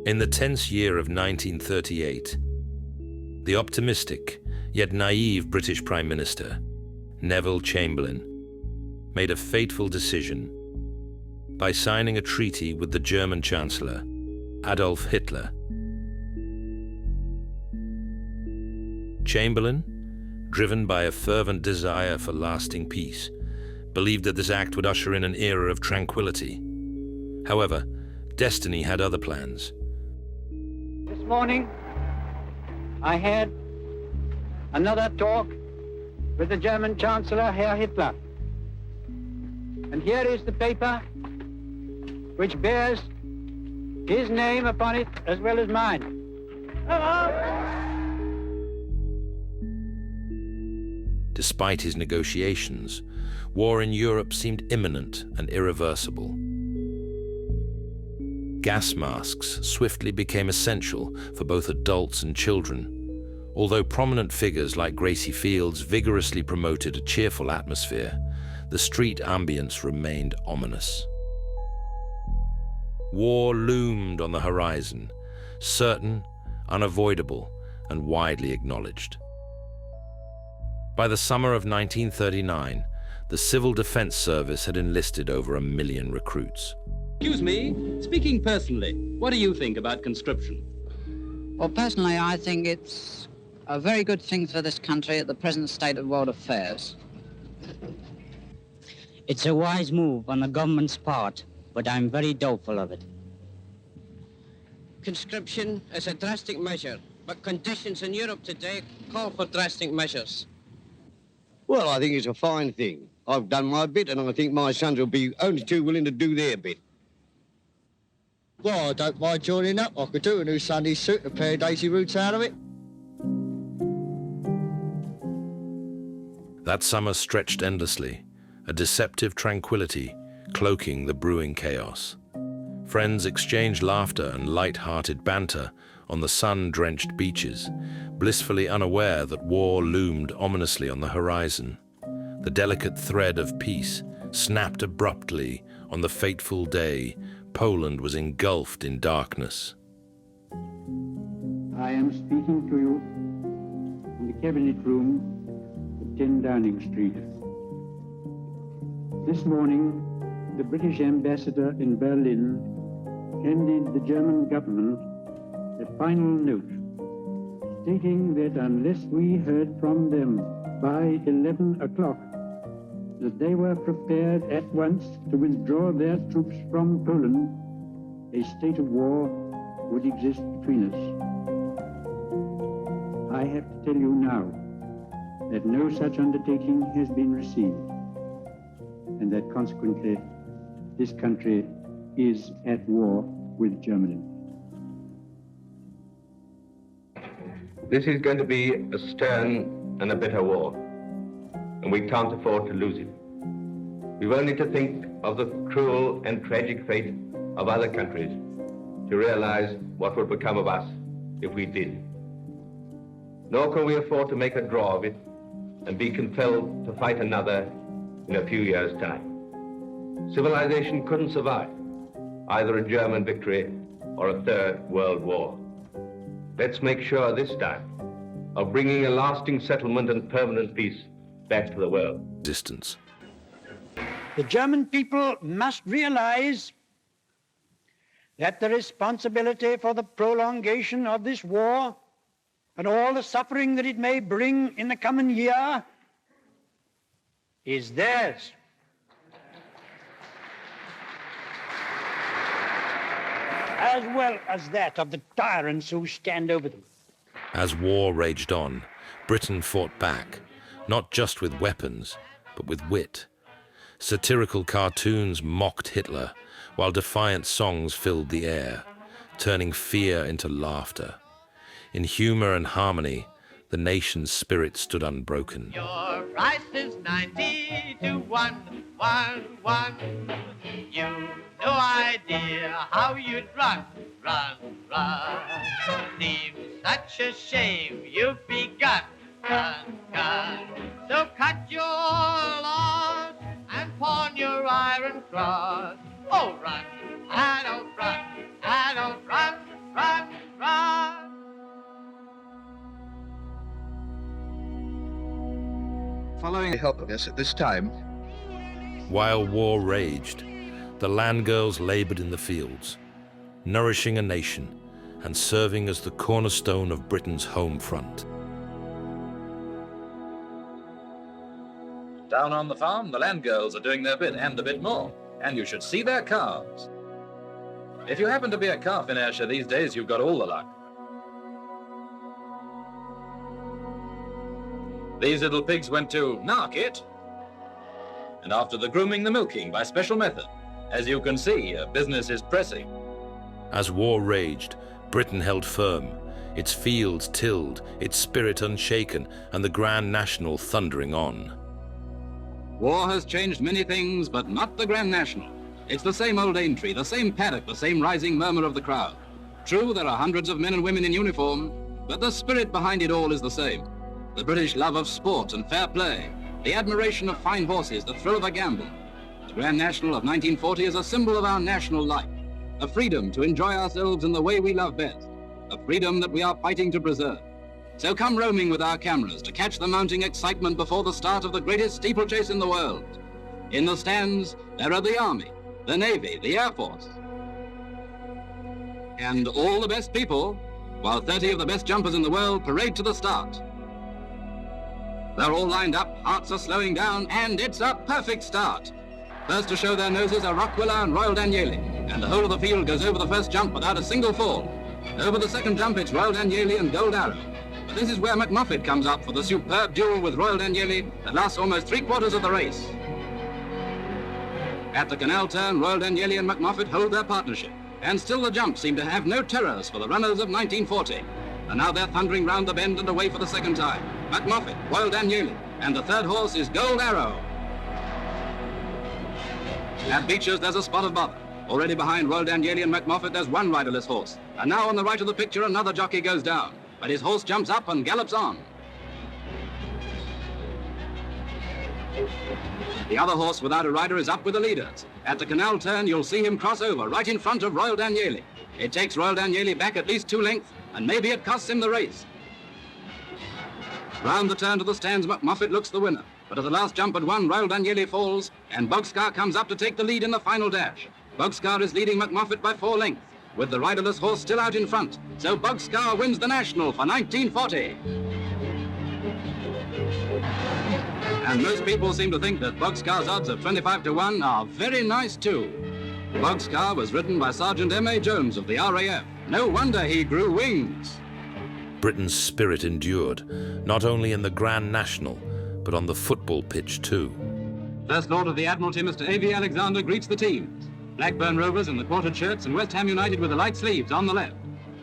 In the tense year of 1938, the optimistic yet naive British Prime Minister, Neville Chamberlain, made a fateful decision by signing a treaty with the German Chancellor, Adolf Hitler. Chamberlain, driven by a fervent desire for lasting peace, believed that this act would usher in an era of tranquility. However, destiny had other plans. This morning, I had another talk with the German Chancellor, Herr Hitler. And here is the paper which bears his name upon it as well as mine. Despite his negotiations, war in Europe seemed imminent and irreversible. Gas masks swiftly became essential for both adults and children, although prominent figures like Gracie Fields vigorously promoted a cheerful atmosphere. The street ambience remained ominous. War loomed on the horizon, certain, unavoidable, and widely acknowledged. By the summer of 1939, the Civil Defense Service had enlisted over 1 million recruits. Excuse me, speaking personally, what do you think about conscription? Well, personally, I think it's a very good thing for this country at the present state of world affairs. It's a wise move on the government's part, but I'm very doubtful of it. Conscription is a drastic measure, but conditions in Europe today call for drastic measures. Well, I think it's a fine thing. I've done my bit, and I think my sons will be only too willing to do their bit. Well, I don't mind joining up. I could do a new Sunday suit, a pair of daisy roots out of it. That summer stretched endlessly, a deceptive tranquility cloaking the brewing chaos. Friends exchanged laughter and light-hearted banter on the sun-drenched beaches, blissfully unaware that war loomed ominously on the horizon. The delicate thread of peace snapped abruptly on the fateful day Poland was engulfed in darkness. I am speaking to you in the cabinet room at 10 Downing Street. This morning, the British ambassador in Berlin handed the German government a final note stating that unless we heard from them by 11 o'clock, that they were prepared at once to withdraw their troops from Poland, a state of war would exist between us. I have to tell you now that no such undertaking has been received, and that consequently this country is at war with Germany. This is going to be a stern and a bitter war, and we can't afford to lose it. We've only to think of the cruel and tragic fate of other countries to realize what would become of us if we did. Nor can we afford to make a draw of it and be compelled to fight another in a few years' time. Civilization couldn't survive either a German victory or a Third World War. Let's make sure this time of bringing a lasting settlement and permanent peace back to the world. Distance. The German people must realize that the responsibility for the prolongation of this war and all the suffering that it may bring in the coming year is theirs. As well as that of the tyrants who stand over them. As war raged on, Britain fought back, not just with weapons, but with wit. Satirical cartoons mocked Hitler, while defiant songs filled the air, turning fear into laughter. In humor and harmony, the nation's spirit stood unbroken. Your price is 90 to 1, 1, 1. You've no idea how you'd run, run, run. Seems such a shame you've begun, gun, gun. So cut your loss and pawn your iron cross. Oh, run, I don't run, I don't run, run, run. Following helping us at this time. While war raged, the land girls labored in the fields, nourishing a nation and serving as the cornerstone of Britain's home front. Down on the farm, the land girls are doing their bit and a bit more, and you should see their calves. If you happen to be a calf in Ayrshire these days, you've got all the luck. These little pigs went to market, and after the grooming, the milking by special method. As you can see, business is pressing. As war raged, Britain held firm, its fields tilled, its spirit unshaken, and the Grand National thundering on. War has changed many things, but not the Grand National. It's the same old Aintree, the same paddock, the same rising murmur of the crowd. True, there are hundreds of men and women in uniform, but the spirit behind it all is the same. The British love of sport and fair play, the admiration of fine horses, the thrill of a gamble. The Grand National of 1940 is a symbol of our national life, a freedom to enjoy ourselves in the way we love best, a freedom that we are fighting to preserve. So come roaming with our cameras to catch the mounting excitement before the start of the greatest steeplechase in the world. In the stands, there are the Army, the Navy, the Air Force, and all the best people, while 30 of the best jumpers in the world parade to the start. They're all lined up, hearts are slowing down, and it's a perfect start. First to show their noses are Rockwiller and Royal Danieli, and the whole of the field goes over the first jump without a single fall. Over the second jump, it's Royal Danieli and Gold Arrow. But this is where McMuffet comes up for the superb duel with Royal Danieli that lasts almost 3/4 of the race. At the canal turn, Royal Danieli and McMuffet hold their partnership, and still the jumps seem to have no terrors for the runners of 1940. And now they're thundering round the bend and away for the second time. McMuffet, Royal Danieli, and the third horse is Gold Arrow. At Beecher's, there's a spot of bother. Already behind Royal Danieli and McMuffet, there's one riderless horse. And now on the right of the picture, another jockey goes down. But his horse jumps up and gallops on. The other horse without a rider is up with the leaders. At the canal turn, you'll see him cross over right in front of Royal Danieli. It takes Royal Danieli back at least 2 lengths, and maybe it costs him the race. Round the turn to the stands, McMuffet looks the winner. But at the last jump at 1, Royal Danieli falls, and Bogscar comes up to take the lead in the final dash. Bogscar is leading McMuffet by 4 lengths, with the riderless horse still out in front. So Bogscar wins the National for 1940. And most people seem to think that Bogscar's odds of 25 to 1 are very nice too. Bogscar was ridden by Sergeant M.A. Jones of the RAF. No wonder he grew wings. Britain's spirit endured, not only in the Grand National, but on the football pitch too. First Lord of the Admiralty, Mr. A.V. Alexander, greets the teams. Blackburn Rovers in the quartered shirts and West Ham United with the light sleeves on the left.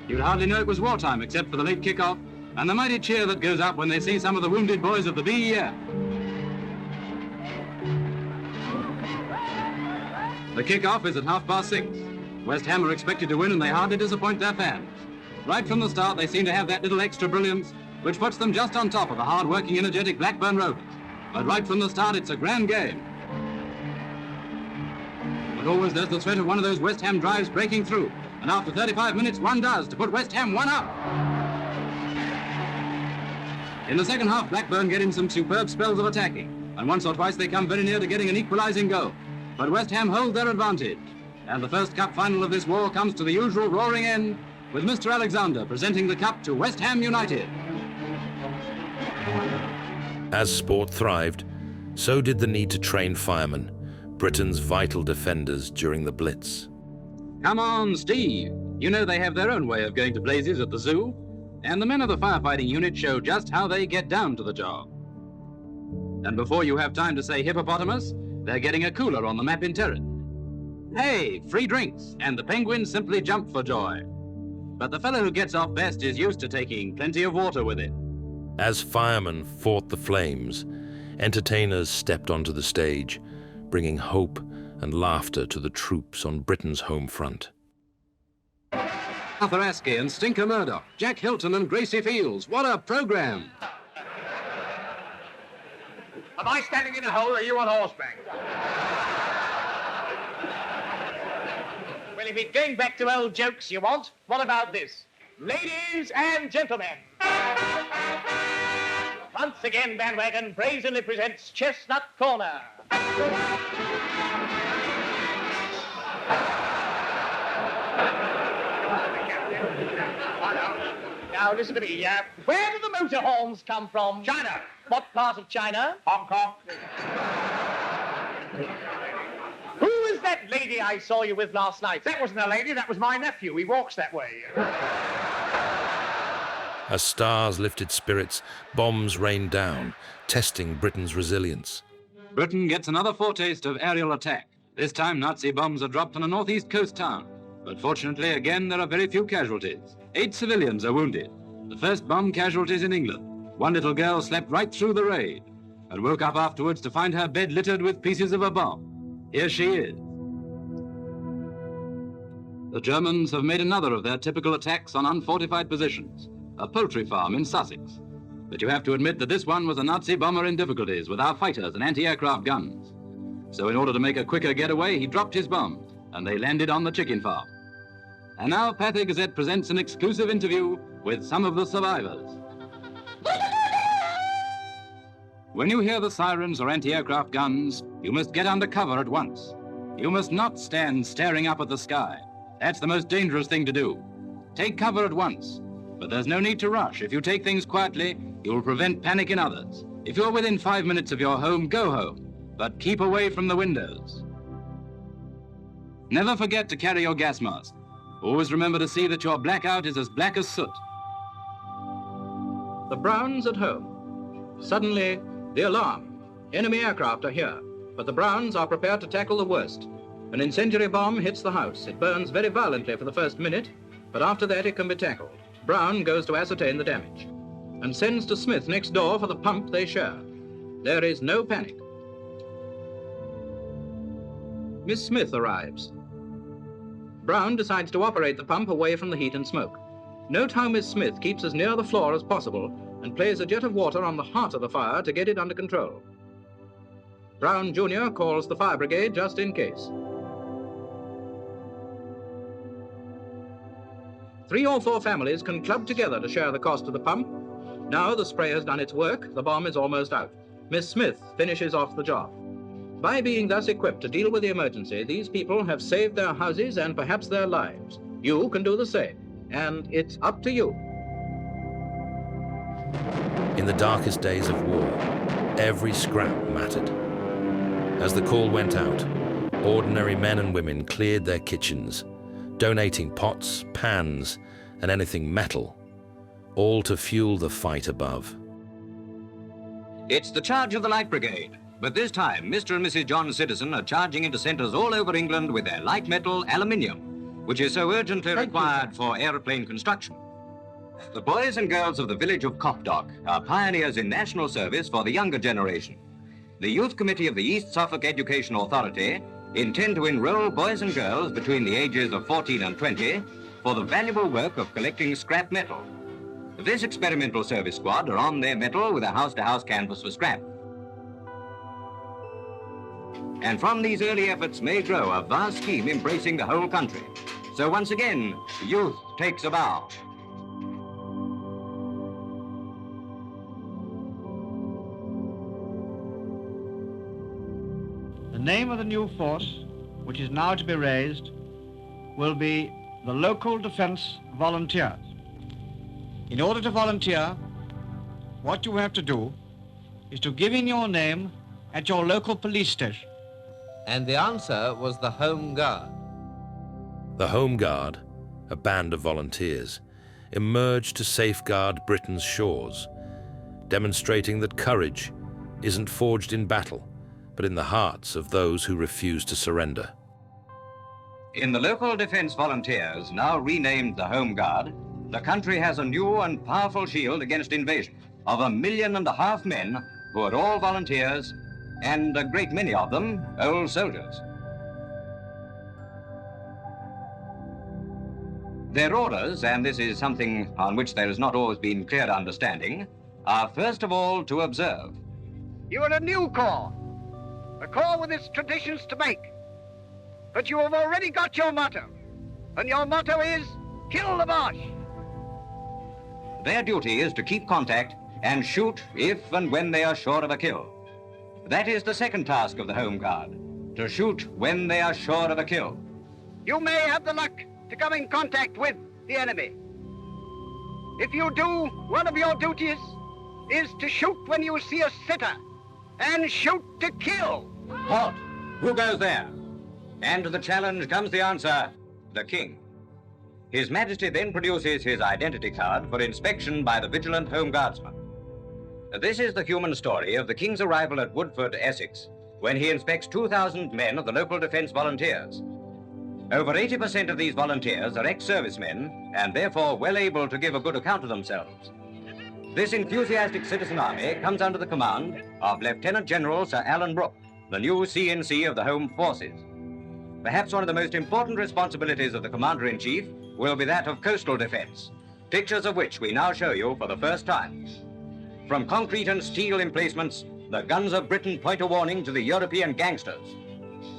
You'd hardly know it was wartime except for the late kick-off and the mighty cheer that goes up when they see some of the wounded boys of the BEF. The kick-off is at 6:30. West Ham are expected to win and they hardly disappoint their fans. Right from the start, they seem to have that little extra brilliance which puts them just on top of the hard-working, energetic Blackburn Rovers. But right from the start, it's a grand game. But always there's the threat of one of those West Ham drives breaking through. And after 35 minutes, one does to put West Ham 1 up. In the second half, Blackburn get in some superb spells of attacking. And once or twice they come very near to getting an equalising goal. But West Ham hold their advantage. And the first cup final of this war comes to the usual roaring end, with Mr. Alexander presenting the cup to West Ham United. As sport thrived, so did the need to train firemen, Britain's vital defenders during the Blitz. Come on, Steve. You know they have their own way of going to blazes at the zoo. And the men of the firefighting unit show just how they get down to the job. And before you have time to say hippopotamus, they're getting a cooler on the map in Terran. Hey, free drinks, and the penguins simply jump for joy. But the fellow who gets off best is used to taking plenty of water with it. As firemen fought the flames, entertainers stepped onto the stage, bringing hope and laughter to the troops on Britain's home front. Arthur Askey and Stinker Murdoch, Jack Hilton and Gracie Fields. What a program! Am I standing in a hole or are you on horseback? Well, if it's going back to old jokes you want, what about this? Ladies and gentlemen, once again Bandwagon brazenly presents Chestnut Corner. Now, listen to me. Where do the motor horns come from? China. What part of China? Hong Kong. Who is that lady I saw you with last night? That wasn't a lady, that was my nephew. He walks that way. As stars lifted spirits, bombs rained down, testing Britain's resilience. Britain gets another foretaste of aerial attack. This time Nazi bombs are dropped on a northeast coast town. But fortunately, again, there are very few casualties. 8 civilians are wounded. The first bomb casualties in England. One little girl slept right through the raid and woke up afterwards to find her bed littered with pieces of a bomb. Here she is. The Germans have made another of their typical attacks on unfortified positions, a poultry farm in Sussex. But you have to admit that this one was a Nazi bomber in difficulties with our fighters and anti-aircraft guns. So in order to make a quicker getaway, he dropped his bombs, and they landed on the chicken farm. And now Pathé Gazette presents an exclusive interview with some of the survivors. When you hear the sirens or anti-aircraft guns, you must get under cover at once. You must not stand staring up at the sky. That's the most dangerous thing to do. Take cover at once. But there's no need to rush. If you take things quietly, you will prevent panic in others. If you're within 5 minutes of your home, go home. But keep away from the windows. Never forget to carry your gas mask. Always remember to see that your blackout is as black as soot. The Browns at home. Suddenly, the alarm. Enemy aircraft are here, but the Browns are prepared to tackle the worst. An incendiary bomb hits the house. It burns very violently for the first minute, but after that it can be tackled. Brown goes to ascertain the damage and sends to Smith next door for the pump they share. There is no panic. Miss Smith arrives. Brown decides to operate the pump away from the heat and smoke. Note how Miss Smith keeps as near the floor as possible and plays a jet of water on the heart of the fire to get it under control. Brown Jr. calls the fire brigade just in case. 3 or 4 families can club together to share the cost of the pump. Now the spray has done its work, the bomb is almost out. Miss Smith finishes off the job. By being thus equipped to deal with the emergency, these people have saved their houses and perhaps their lives. You can do the same, and it's up to you. In the darkest days of war, every scrap mattered. As the call went out, ordinary men and women cleared their kitchens, donating pots, pans, and anything metal, all to fuel the fight above. It's the charge of the Light Brigade, but this time Mr. and Mrs. John Citizen are charging into centres all over England with their light metal aluminium, which is so urgently required for aeroplane construction. The boys and girls of the village of Copdock are pioneers in national service for the younger generation. The Youth Committee of the East Suffolk Education Authority intend to enroll boys and girls between the ages of 14 and 20 for the valuable work of collecting scrap metal. This experimental service squad are on their metal with a house-to-house canvass for scrap. And from these early efforts may grow a vast scheme embracing the whole country. So once again, youth takes a bow. The name of the new force, which is now to be raised, will be the Local Defence Volunteers. In order to volunteer, what you have to do is to give in your name at your local police station. And the answer was the Home Guard. The Home Guard, a band of volunteers, emerged to safeguard Britain's shores, demonstrating that courage isn't forged in battle, but in the hearts of those who refuse to surrender. In the Local Defence Volunteers, now renamed the Home Guard, the country has a new and powerful shield against invasion. of 1.5 million men who are all volunteers, and a great many of them old soldiers. Their orders, and this is something on which there has not always been clear understanding, are first of all to observe. You are a new corps, a corps with its traditions to make. But you have already got your motto, and your motto is, kill the Boche. Their duty is to keep contact and shoot if and when they are sure of a kill. That is the second task of the Home Guard, to shoot when they are sure of a kill. You may have the luck to come in contact with the enemy. If you do, one of your duties is to shoot when you see a sitter, and shoot to kill. Halt! Who goes there? And to the challenge comes the answer, the King. His Majesty then produces his identity card for inspection by the vigilant Home Guardsman. This is the human story of the King's arrival at Woodford, Essex, when he inspects 2,000 men of the local defence volunteers. Over 80% of these volunteers are ex-servicemen and therefore well able to give a good account of themselves. This enthusiastic citizen army comes under the command of Lieutenant General Sir Alan Brooke, the new CNC of the Home Forces. Perhaps one of the most important responsibilities of the Commander-in-Chief will be that of coastal defence, pictures of which we now show you for the first time. From concrete and steel emplacements, the guns of Britain point a warning to the European gangsters.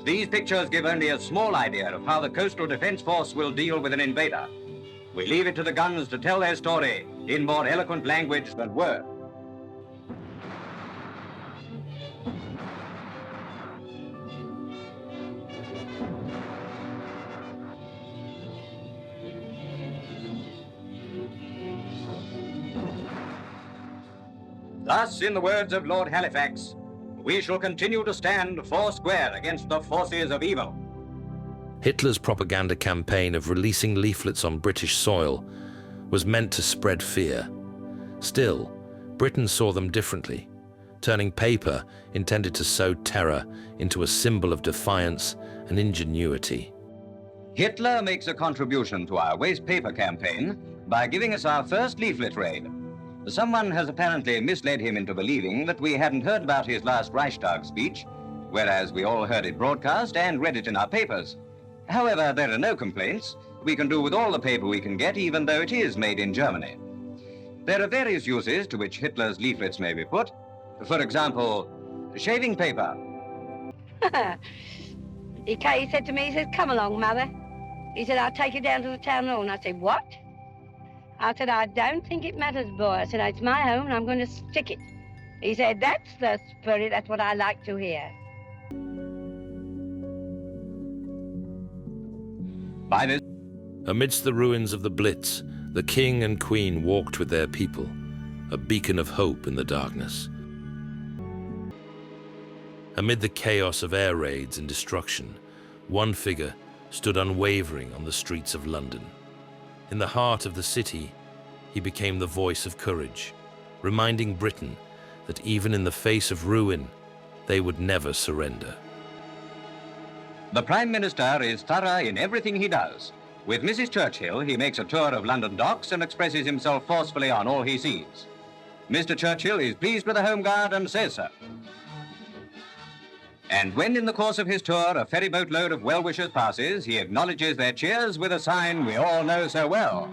These pictures give only a small idea of how the Coastal Defence Force will deal with an invader. We leave it to the guns to tell their story in more eloquent language than words. Thus, in the words of Lord Halifax, we shall continue to stand foursquare against the forces of evil. Hitler's propaganda campaign of releasing leaflets on British soil was meant to spread fear. Still, Britain saw them differently, turning paper intended to sow terror into a symbol of defiance and ingenuity. Hitler makes a contribution to our waste paper campaign by giving us our first leaflet raid. Someone has apparently misled him into believing that we hadn't heard about his last Reichstag speech, whereas we all heard it broadcast and read it in our papers. However, there are no complaints. We can do with all the paper we can get, even though it is made in Germany. There are various uses to which Hitler's leaflets may be put. For example, shaving paper. He said to me, he says, come along, Mother. He said, I'll take you down to the town hall. And I said, what? I said, I don't think it matters, boy. I said, it's my home and I'm going to stick it. He said, that's the spirit. That's what I like to hear. By this... Amidst the ruins of the Blitz, the King and Queen walked with their people, a beacon of hope in the darkness. Amid the chaos of air raids and destruction, one figure stood unwavering on the streets of London. In the heart of the city, he became the voice of courage, reminding Britain that even in the face of ruin, they would never surrender. The Prime Minister is thorough in everything he does. With Mrs. Churchill, he makes a tour of London docks and expresses himself forcefully on all he sees. Mr. Churchill is pleased with the Home Guard and says so. And when in the course of his tour a ferryboat load of well-wishers passes, he acknowledges their cheers with a sign we all know so well.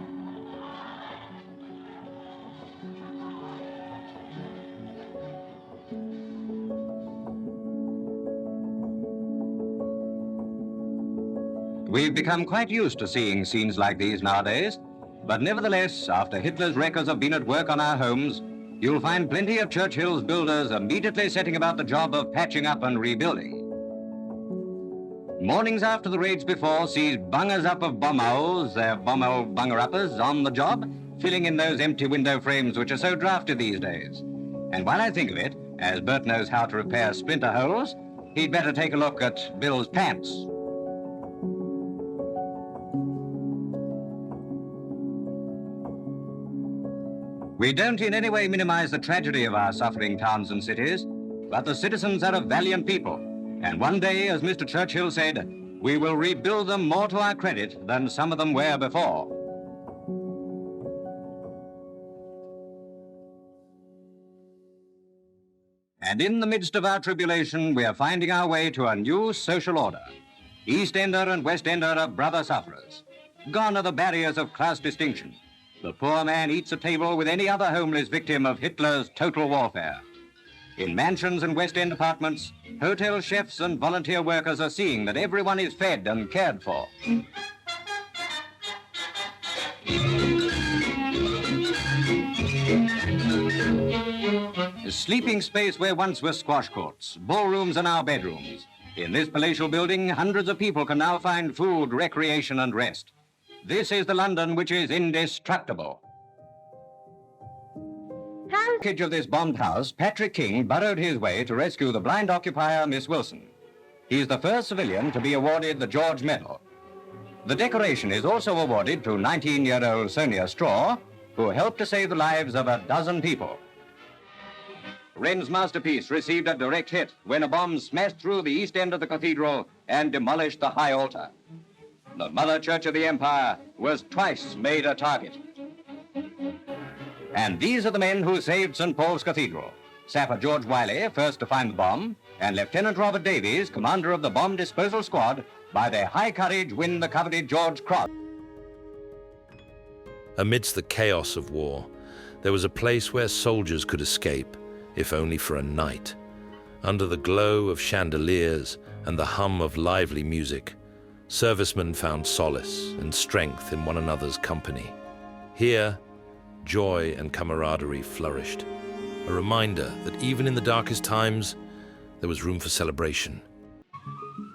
We've become quite used to seeing scenes like these nowadays, but nevertheless, after Hitler's wreckers have been at work on our homes, you'll find plenty of Churchill's builders immediately setting about the job of patching up and rebuilding. Mornings after the raids before sees bungers up of bomb-owls, their bomb-owl bunger-uppers, on the job, filling in those empty window frames which are so drafty these days. And while I think of it, as Bert knows how to repair splinter holes, he'd better take a look at Bill's pants. We don't in any way minimize the tragedy of our suffering towns and cities, but the citizens are a valiant people. And one day, as Mr. Churchill said, we will rebuild them more to our credit than some of them were before. And in the midst of our tribulation, we are finding our way to a new social order. East Ender and West Ender are brother sufferers. Gone are the barriers of class distinction. The poor man eats at table with any other homeless victim of Hitler's total warfare. In mansions and West End apartments, hotel chefs and volunteer workers are seeing that everyone is fed and cared for. A sleeping space where once were squash courts, ballrooms are now bedrooms. In this palatial building, hundreds of people can now find food, recreation and rest. This is the London which is indestructible. Wreckage of this bombed house, Patrick King burrowed his way to rescue the blind occupier, Miss Wilson. He's the first civilian to be awarded the George Medal. The decoration is also awarded to 19-year-old Sonia Straw, who helped to save the lives of a dozen people. Wren's masterpiece received a direct hit when a bomb smashed through the east end of the cathedral and demolished the high altar. The Mother Church of the Empire was twice made a target. And these are the men who saved St. Paul's Cathedral. Sapper George Wiley, first to find the bomb, and Lieutenant Robert Davies, commander of the bomb disposal squad, by their high courage win the coveted George Cross. Amidst the chaos of war, there was a place where soldiers could escape, if only for a night. Under the glow of chandeliers and the hum of lively music, servicemen found solace and strength in one another's company. Here, joy and camaraderie flourished, a reminder that even in the darkest times, there was room for celebration.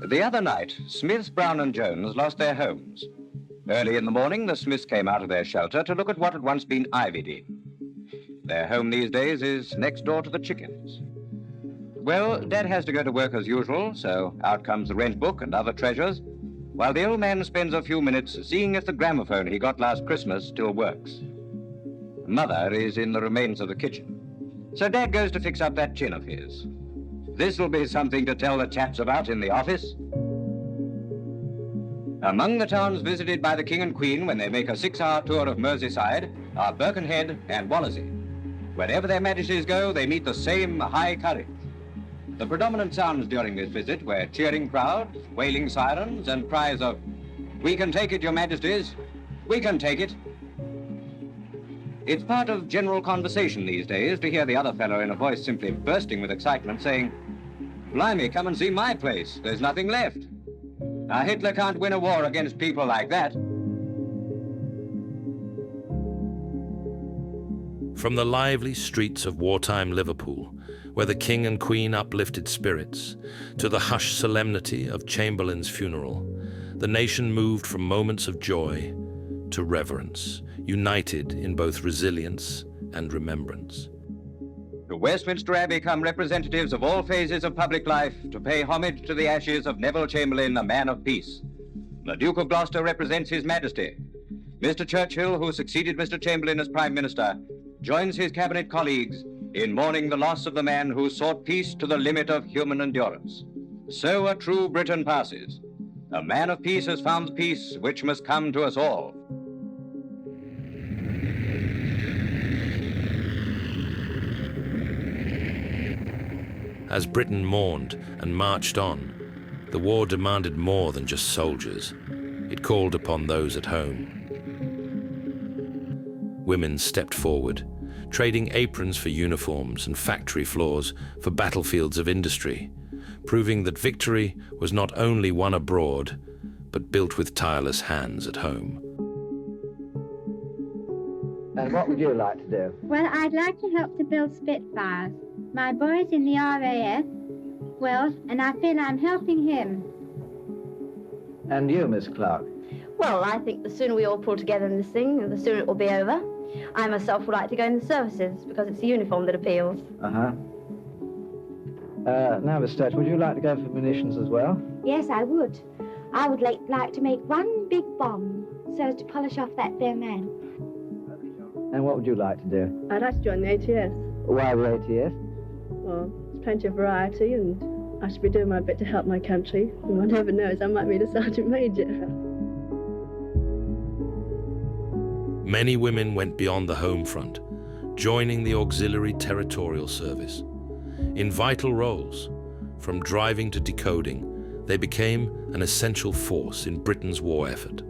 The other night, Smiths, Brown and Jones lost their homes. Early in the morning, the Smiths came out of their shelter to look at what had once been ivied in. Their home these days is next door to the chickens. Well, Dad has to go to work as usual, so out comes the rent book and other treasures, while the old man spends a few minutes seeing if the gramophone he got last Christmas still works. Mother is in the remains of the kitchen, so Dad goes to fix up that chin of his. This'll be something to tell the chaps about in the office. Among the towns visited by the King and Queen when they make a 6-hour tour of Merseyside are Birkenhead and Wallasey. Wherever their majesties go, they meet the same high courage. The predominant sounds during this visit were cheering crowds, wailing sirens, and cries of, "We can take it, your majesties, we can take it." It's part of general conversation these days to hear the other fellow in a voice simply bursting with excitement saying, "Blimey, come and see my place, there's nothing left." Now, Hitler can't win a war against people like that. From the lively streets of wartime Liverpool, where the King and Queen uplifted spirits, to the hushed solemnity of Chamberlain's funeral, the nation moved from moments of joy to reverence, united in both resilience and remembrance. To Westminster Abbey come representatives of all phases of public life to pay homage to the ashes of Neville Chamberlain, a man of peace. The Duke of Gloucester represents His Majesty. Mr. Churchill, who succeeded Mr. Chamberlain as Prime Minister, joins his cabinet colleagues in mourning the loss of the man who sought peace to the limit of human endurance. So a true Britain passes. A man of peace has found the peace which must come to us all. As Britain mourned and marched on, the war demanded more than just soldiers. It called upon those at home. Women stepped forward, trading aprons for uniforms and factory floors for battlefields of industry, proving that victory was not only won abroad, but built with tireless hands at home. And what would you like to do? Well, I'd like to help to build Spitfires. My boy's in the RAF, well, and I feel I'm helping him. And you, Miss Clark? Well, I think the sooner we all pull together in this thing, the sooner it will be over. I myself would like to go in the services because it's the uniform that appeals. Now, Miss Sturt, would you like to go for munitions as well? Yes, I would. I would like to make one big bomb so as to polish off that there man. And what would you like to do? I'd like to join the ATS. Why the ATS? Well, there's plenty of variety and I should be doing my bit to help my country. And one never knows, I might meet a sergeant major. Many women went beyond the home front, joining the Auxiliary Territorial Service. In vital roles, from driving to decoding, they became an essential force in Britain's war effort.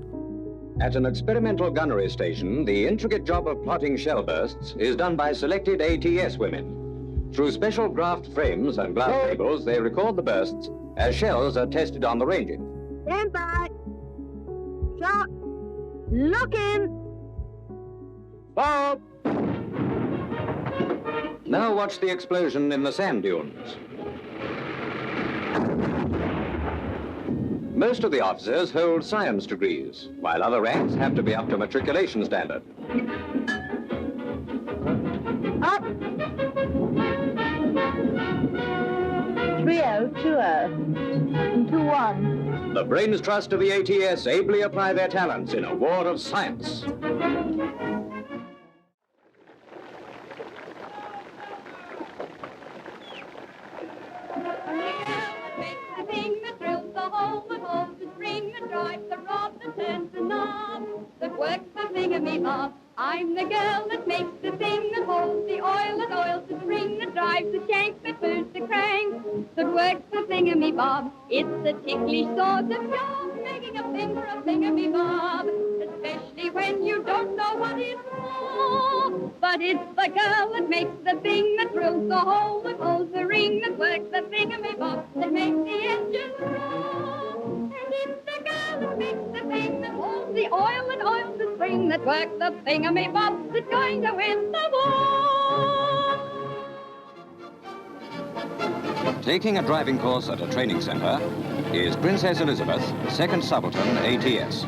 At an experimental gunnery station, the intricate job of plotting shell bursts is done by selected ATS women. Through special graft frames and glass tables, they record the bursts as shells are tested on the ranges. Stand by. Shot. Looking. Bob! Now watch the explosion in the sand dunes. Most of the officers hold science degrees, while other ranks have to be up to matriculation standard. Up. 3020. 21. The brains trust of the ATS ably apply their talents in a war of science. I'm the girl that makes the thing that holds the oil that oils the string that drives the shank that moves the crank that works the thingamy-bob. It's a ticklish sort of job making a thing for a thingamy-bob, especially when you don't know what it's for. But it's the girl that makes the thing that drills the hole that holds the ring that works the thingamy-bob that makes the engine roll. And it's the girl that makes the thing that holds the oil that oils the spring that works the thingamy-bob that's going to win the war. Taking a driving course at a training center is Princess Elizabeth, second subaltern ATS.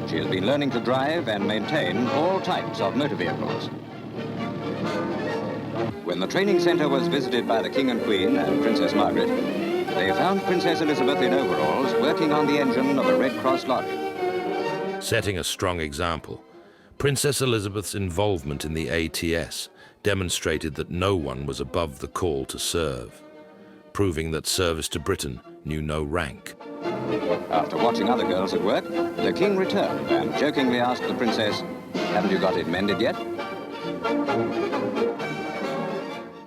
She has been learning to drive and maintain all types of motor vehicles. When the training center was visited by the King and Queen and Princess Margaret, they found Princess Elizabeth in overalls working on the engine of a Red Cross lorry. Setting a strong example, Princess Elizabeth's involvement in the ATS demonstrated that no one was above the call to serve, proving that service to Britain knew no rank. After watching other girls at work, the King returned and jokingly asked the Princess, "Haven't you got it mended yet?"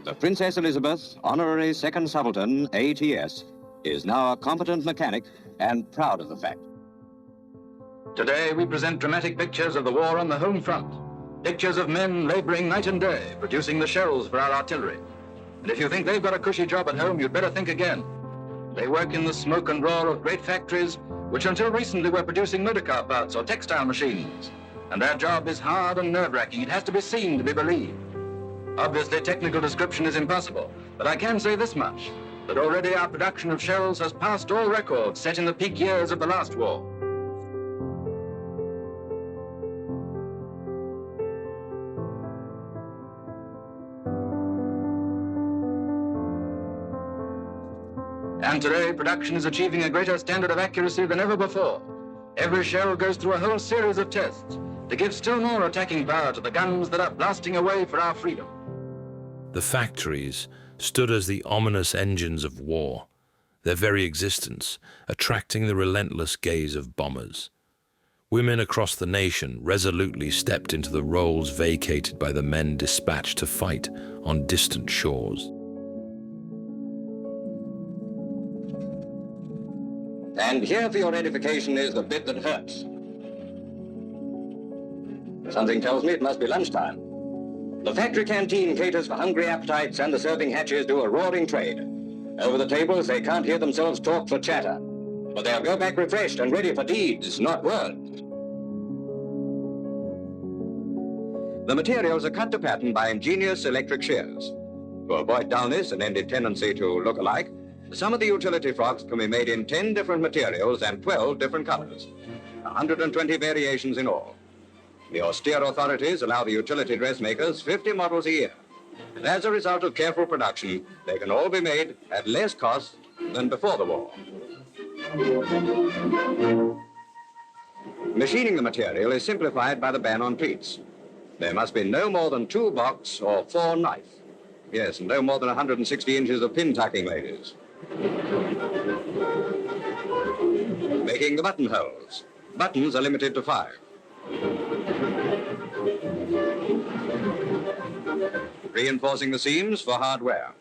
The Princess Elizabeth, honorary second subaltern, ATS, is now a competent mechanic and proud of the fact. Today we present dramatic pictures of the war on the home front. Pictures of men laboring night and day, producing the shells for our artillery. And if you think they've got a cushy job at home, you'd better think again. They work in the smoke and roar of great factories, which until recently were producing motorcar parts or textile machines. And their job is hard and nerve-wracking. It has to be seen to be believed. Obviously, technical description is impossible, but I can say this much, that already our production of shells has passed all records set in the peak years of the last war. And today, production is achieving a greater standard of accuracy than ever before. Every shell goes through a whole series of tests to give still more attacking power to the guns that are blasting away for our freedom. The factories stood as the ominous engines of war, their very existence attracting the relentless gaze of bombers. Women across the nation resolutely stepped into the roles vacated by the men dispatched to fight on distant shores. And here for your edification is the bit that hurts. Something tells me it must be lunchtime. The factory canteen caters for hungry appetites and the serving hatches do a roaring trade. Over the tables, they can't hear themselves talk for chatter. But they'll go back refreshed and ready for deeds, not words. The materials are cut to pattern by ingenious electric shears. To avoid dullness and ended tendency to look alike, some of the utility frocks can be made in 10 different materials and 12 different colors, 120 variations in all. The austere authorities allow the utility dressmakers 50 models a year. And as a result of careful production, they can all be made at less cost than before the war. Machining the material is simplified by the ban on pleats. There must be no more than 2 box or 4 knife. Yes, and no more than 160 inches of pin tucking, ladies. Making the buttonholes. Buttons are limited to 5. Reinforcing the seams for hard wear.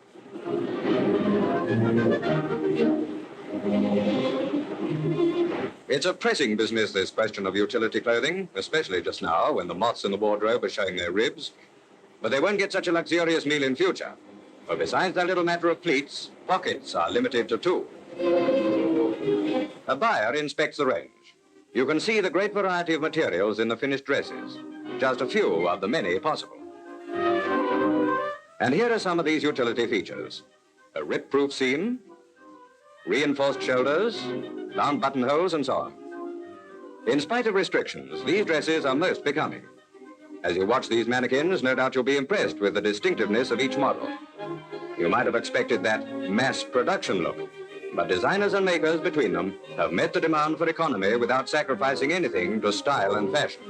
It's a pressing business, this question of utility clothing, especially just now when the moths in the wardrobe are showing their ribs. But they won't get such a luxurious meal in future. For besides that little matter of pleats, pockets are limited to 2. A buyer inspects the range. You can see the great variety of materials in the finished dresses, just a few of the many possible. And here are some of these utility features. A rip-proof seam, reinforced shoulders, round buttonholes, and so on. In spite of restrictions, these dresses are most becoming. As you watch these mannequins, no doubt you'll be impressed with the distinctiveness of each model. You might have expected that mass production look, but designers and makers between them have met the demand for economy without sacrificing anything to style and fashion.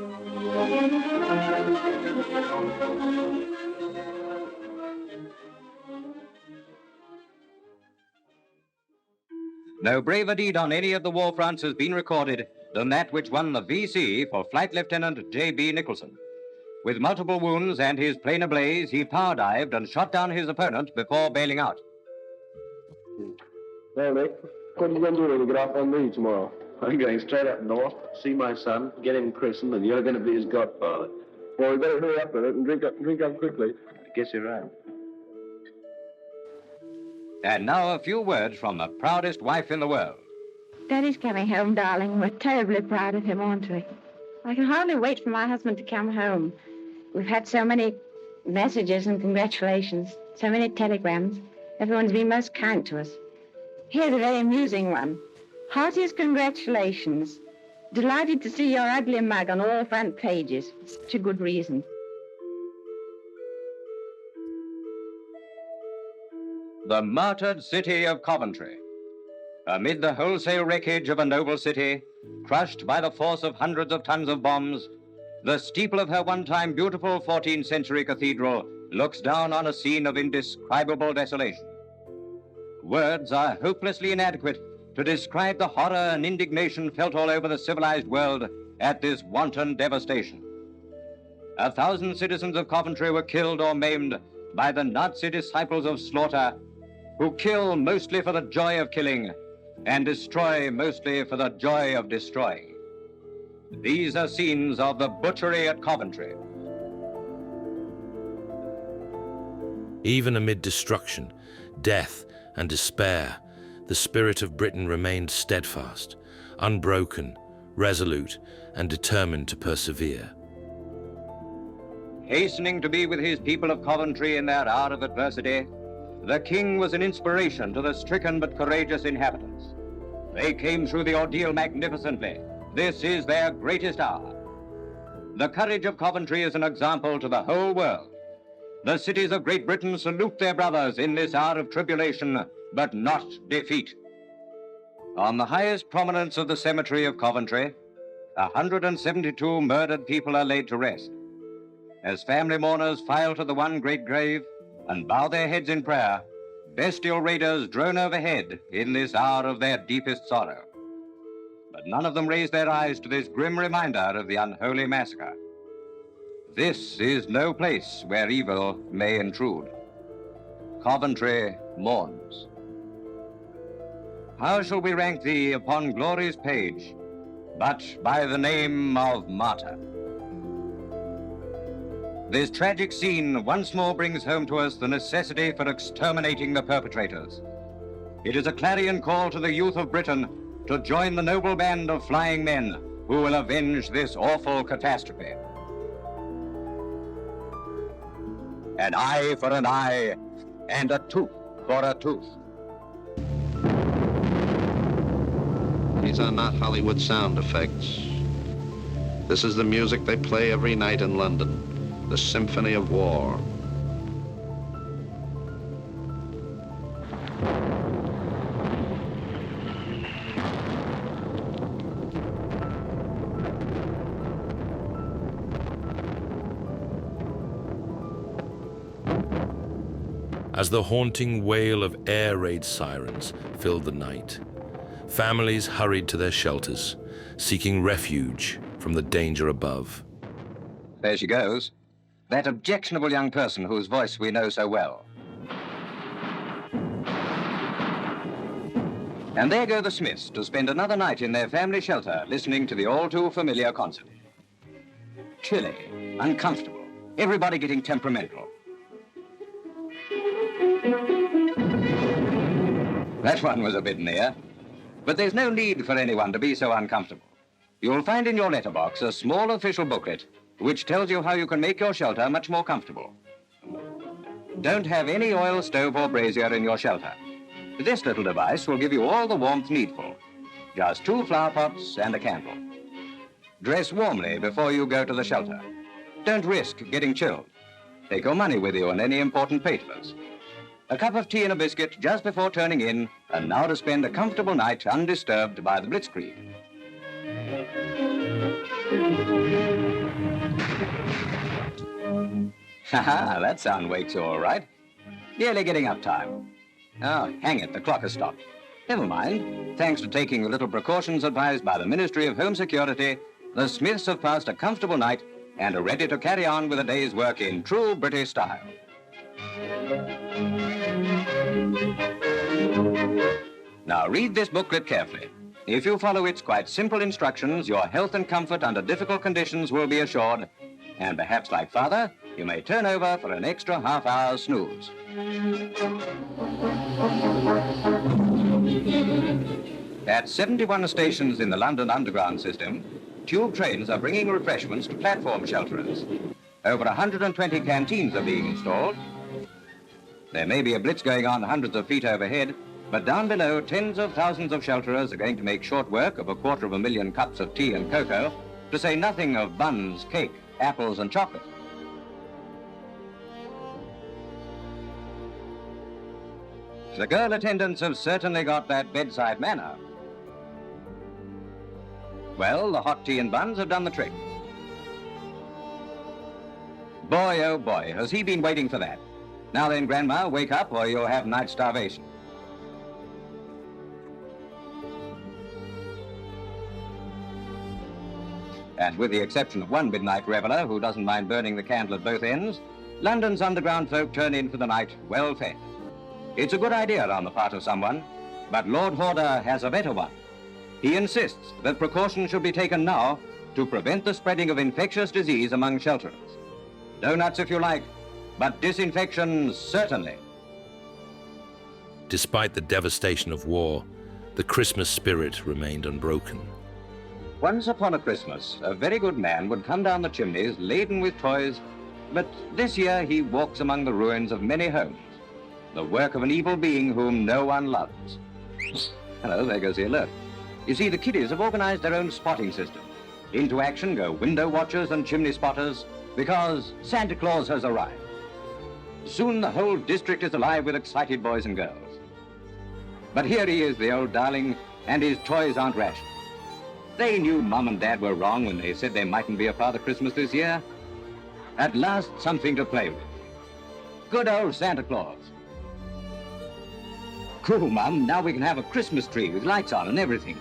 No braver deed on any of the war fronts has been recorded than that which won the V.C. for Flight Lieutenant J.B. Nicholson. With multiple wounds and his plane ablaze, he power dived and shot down his opponent before bailing out. Well, Nick, what are you going to do when you get off on leave tomorrow? I'm going straight up north, see my son, get him christened, and you're going to be his godfather. Well, we better hurry up with it and drink up quickly. I guess you're right. And now a few words from the proudest wife in the world. Daddy's coming home, darling. We're terribly proud of him, aren't we? I can hardly wait for my husband to come home. We've had so many messages and congratulations, so many telegrams. Everyone's been most kind to us. Here's a very amusing one. Heartiest congratulations. Delighted to see your ugly mug on all front pages. Such a good reason. The martyred city of Coventry. Amid the wholesale wreckage of a noble city, crushed by the force of hundreds of tons of bombs, the steeple of her one-time beautiful 14th century cathedral looks down on a scene of indescribable desolation. Words are hopelessly inadequate to describe the horror and indignation felt all over the civilized world at this wanton devastation. 1,000 citizens of Coventry were killed or maimed by the Nazi disciples of slaughter, who kill mostly for the joy of killing and destroy mostly for the joy of destroying. These are scenes of the butchery at Coventry. Even amid destruction, death, and despair, the spirit of Britain remained steadfast, unbroken, resolute, and determined to persevere. Hastening to be with his people of Coventry in their hour of adversity, the king was an inspiration to the stricken but courageous inhabitants. They came through the ordeal magnificently. This is their greatest hour. The courage of Coventry is an example to the whole world. The cities of Great Britain salute their brothers in this hour of tribulation, but not defeat. On the highest prominence of the cemetery of Coventry, 172 murdered people are laid to rest. As family mourners file to the one great grave and bow their heads in prayer, bestial raiders drone overhead in this hour of their deepest sorrow. But none of them raise their eyes to this grim reminder of the unholy massacre. This is no place where evil may intrude. Coventry mourns. How shall we rank thee upon glory's page, but by the name of martyr? This tragic scene once more brings home to us the necessity for exterminating the perpetrators. It is a clarion call to the youth of Britain to join the noble band of flying men who will avenge this awful catastrophe. An eye for an eye, and a tooth for a tooth. These are not Hollywood sound effects. This is the music they play every night in London. The Symphony of War. As the haunting wail of air raid sirens filled the night, families hurried to their shelters, seeking refuge from the danger above. There she goes. That objectionable young person whose voice we know so well. And there go the Smiths to spend another night in their family shelter, listening to the all-too-familiar concert. Chilly, uncomfortable, everybody getting temperamental. That one was a bit near. But there's no need for anyone to be so uncomfortable. You'll find in your letterbox a small official booklet which tells you how you can make your shelter much more comfortable. Don't have any oil stove or brazier in your shelter. This little device will give you all the warmth needful. Just 2 flower pots and a candle. Dress warmly before you go to the shelter. Don't risk getting chilled. Take your money with you and any important papers. A cup of tea and a biscuit just before turning in, and now to spend a comfortable night undisturbed by the blitzkrieg. Haha, that sound wakes you all right. Nearly getting up time. Oh, hang it, the clock has stopped. Never mind. Thanks to taking the little precautions advised by the Ministry of Home Security, the Smiths have passed a comfortable night and are ready to carry on with a day's work in true British style. Now read this booklet carefully. If you follow its quite simple instructions, your health and comfort under difficult conditions will be assured, and perhaps like Father, you may turn over for an extra half-hour snooze. At 71 stations in the London Underground system, tube trains are bringing refreshments to platform shelterers. Over 120 canteens are being installed. There may be a blitz going on hundreds of feet overhead, but down below, tens of thousands of shelterers are going to make short work of 250,000 cups of tea and cocoa, to say nothing of buns, cake, apples, and chocolate. The girl attendants have certainly got that bedside manner. Well, the hot tea and buns have done the trick. Boy, oh boy, has he been waiting for that. Now then, Grandma, wake up or you'll have night starvation. And with the exception of one midnight reveller who doesn't mind burning the candle at both ends, London's underground folk turn in for the night well fed. It's a good idea on the part of someone, but Lord Horder has a better one. He insists that precautions should be taken now to prevent the spreading of infectious disease among shelterers. Donuts if you like, but disinfection certainly. Despite the devastation of war, the Christmas spirit remained unbroken. Once upon a Christmas, a very good man would come down the chimneys laden with toys, but this year he walks among the ruins of many homes, the work of an evil being whom no one loves. Hello, there goes the alert. You see, the kiddies have organized their own spotting system. Into action go window watchers and chimney spotters, because Santa Claus has arrived. Soon the whole district is alive with excited boys and girls. But here he is, the old darling, and his toys aren't rationed. They knew Mum and Dad were wrong when they said there mightn't be a Father Christmas this year. At last, something to play with. Good old Santa Claus. Cool, Mum. Now we can have a Christmas tree with lights on and everything.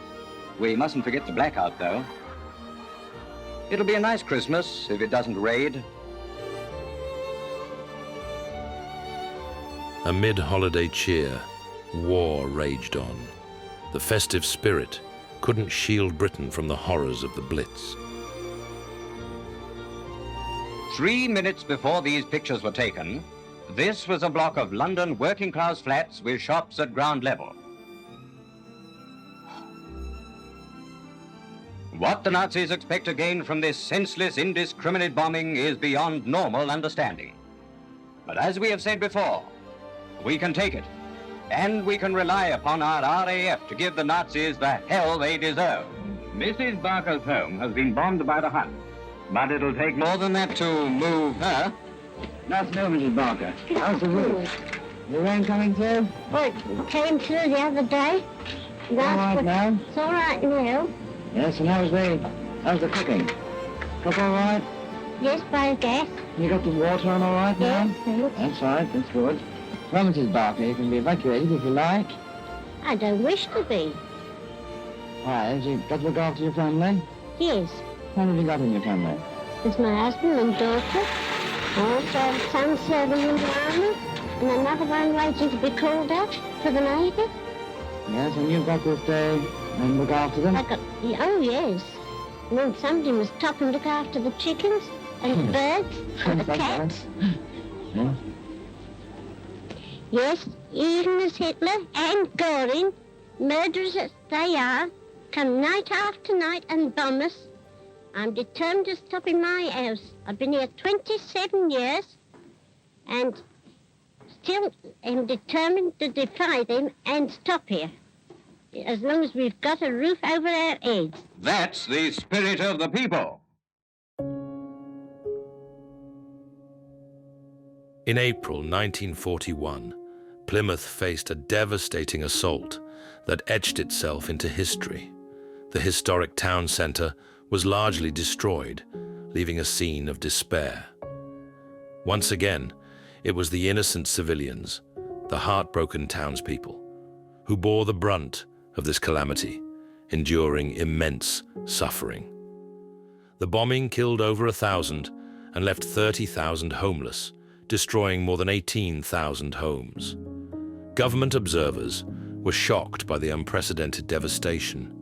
We mustn't forget the blackout, though. It'll be a nice Christmas if it doesn't rain. Amid holiday cheer, war raged on. The festive spirit couldn't shield Britain from the horrors of the Blitz. 3 minutes before these pictures were taken, this was a block of London working-class flats with shops at ground level. What the Nazis expect to gain from this senseless, indiscriminate bombing is beyond normal understanding. But as we have said before, we can take it, and we can rely upon our RAF to give the Nazis the hell they deserve. Mrs. Barker's home has been bombed by the Huns, but it'll take more than that to move her. Nice no, Mrs. Barker. How's the roof? The rain coming through? Well, it came through the other day. All right now? It's all right now. Yes, and how's the cooking? Cook all right? Yes, by gas. You got the water on all right now? Yes, thanks. That's right, that's good. Well, Mrs. Barker, you can be evacuated if you like. I don't wish to be. Why, have you got to look after your family? Yes. How many have you got in your family? There's my husband and daughter. I also have a son serving in the army, and another one waiting to be called up for the Navy. Yes, and you've got to stay and look after them? Oh, yes. Well, somebody must stop and look after the chickens and birds and the cats. Yeah. Yes, even as Hitler and Goring, murderers as they are, come night after night and bomb us. I'm determined to stop in my house. I've been here 27 years and still am determined to defy them and stop here, as long as we've got a roof over our heads. That's the spirit of the people. In April 1941, Plymouth faced a devastating assault that etched itself into history. The historic town centre was largely destroyed, leaving a scene of despair. Once again, it was the innocent civilians, the heartbroken townspeople, who bore the brunt of this calamity, enduring immense suffering. The bombing killed over 1,000 and left 30,000 homeless, destroying more than 18,000 homes. Government observers were shocked by the unprecedented devastation.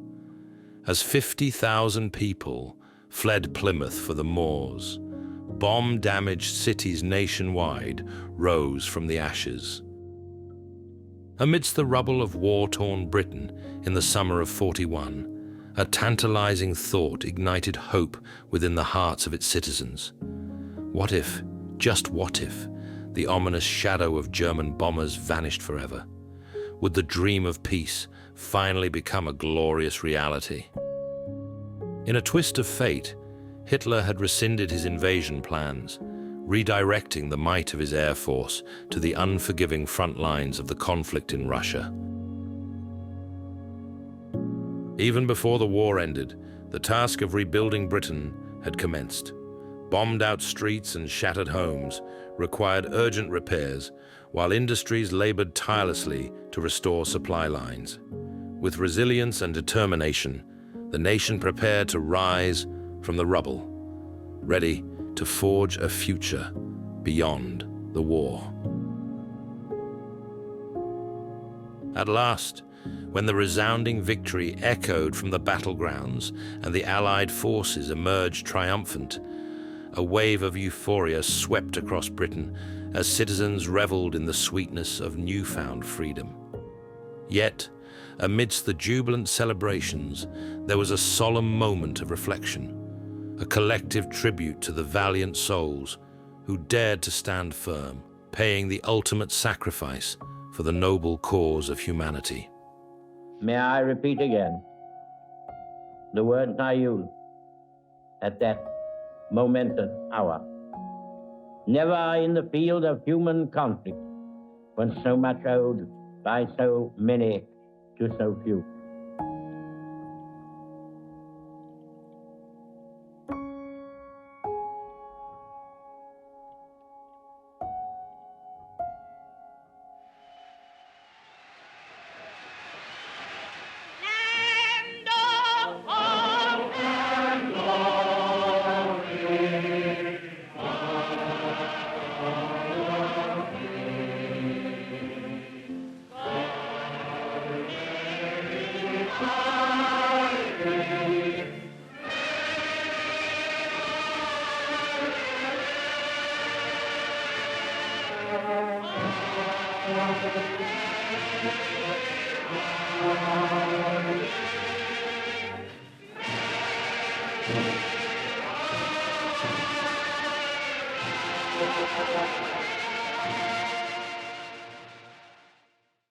As 50,000 people fled Plymouth for the moors, bomb-damaged cities nationwide rose from the ashes. Amidst the rubble of war-torn Britain in the summer of '41, a tantalizing thought ignited hope within the hearts of its citizens. What if, just what if, the ominous shadow of German bombers vanished forever? Would the dream of peace finally become a glorious reality? In a twist of fate, Hitler had rescinded his invasion plans, redirecting the might of his air force to the unforgiving front lines of the conflict in Russia. Even before the war ended, the task of rebuilding Britain had commenced. Bombed-out streets and shattered homes required urgent repairs, while industries labored tirelessly to restore supply lines. With resilience and determination, the nation prepared to rise from the rubble, ready to forge a future beyond the war. At last, when the resounding victory echoed from the battlegrounds and the Allied forces emerged triumphant, a wave of euphoria swept across Britain as citizens reveled in the sweetness of newfound freedom. Yet, amidst the jubilant celebrations, there was a solemn moment of reflection, a collective tribute to the valiant souls who dared to stand firm, paying the ultimate sacrifice for the noble cause of humanity. May I repeat again the words I used at that momentous hour. Never in the field of human conflict was so much owed by so many to so few.